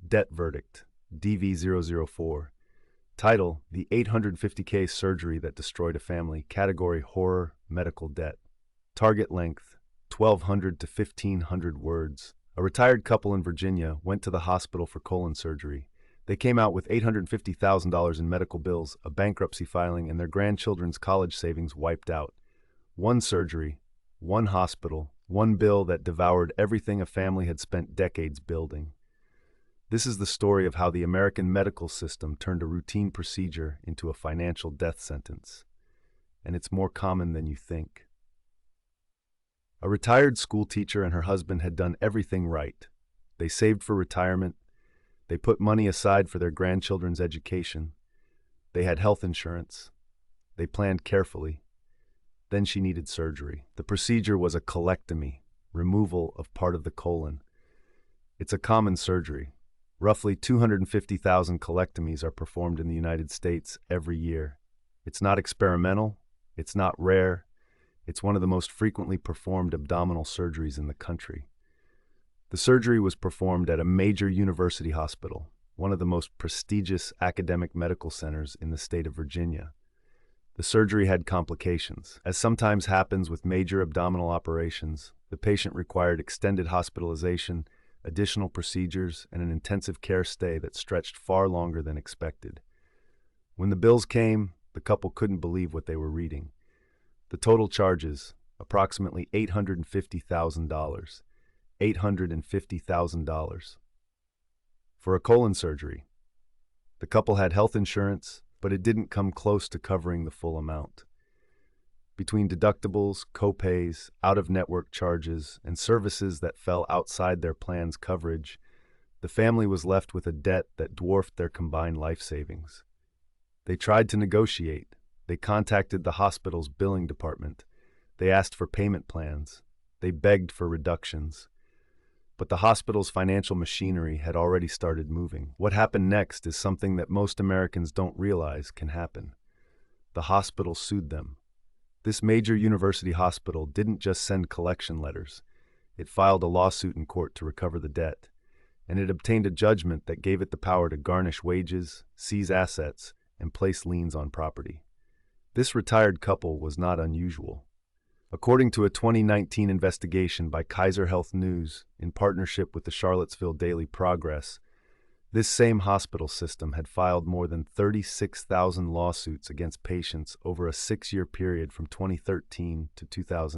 Debt Verdict, DV004. Title, The 850K Surgery That Destroyed a Family. Category, Horror, Medical Debt. Target length, 1,200 to 1,500 words. A retired couple in Virginia went to the hospital for colon surgery. They came out with $850,000 in medical bills, a bankruptcy filing, and their grandchildren's college savings wiped out. One surgery, one hospital, one bill that devoured everything a family had spent decades building. This is the story of how the American medical system turned a routine procedure into a financial death sentence. And it's more common than you think. A retired school teacher and her husband had done everything right. They saved for retirement. They put money aside for their grandchildren's education. They had health insurance. They planned carefully. Then she needed surgery. The procedure was a colectomy, removal of part of the colon. It's a common surgery. Roughly 250,000 colectomies are performed in the United States every year. It's not experimental. It's not rare. It's one of the most frequently performed abdominal surgeries in the country. The surgery was performed at a major university hospital, one of the most prestigious academic medical centers in the state of Virginia. The surgery had complications. As sometimes happens with major abdominal operations, the patient required extended hospitalization, additional procedures, and an intensive care stay that stretched far longer than expected. When the bills came, the couple couldn't believe what they were reading. The total charges, approximately $850,000. $850,000. For a colon surgery. The couple had health insurance, but it didn't come close to covering the full amount. Between deductibles, co-pays, out-of-network charges, and services that fell outside their plan's coverage, the family was left with a debt that dwarfed their combined life savings. They tried to negotiate. They contacted the hospital's billing department. They asked for payment plans. They begged for reductions. But the hospital's financial machinery had already started moving. What happened next is something that most Americans don't realize can happen. The hospital sued them. This major university hospital didn't just send collection letters. It filed a lawsuit in court to recover the debt, and it obtained a judgment that gave it the power to garnish wages, seize assets, and place liens on property. This retired couple was not unusual. According to a 2019 investigation by Kaiser Health News in partnership with the Charlottesville Daily Progress, this same hospital system had filed more than 36,000 lawsuits against patients over a 6-year period from 2013 to 2000.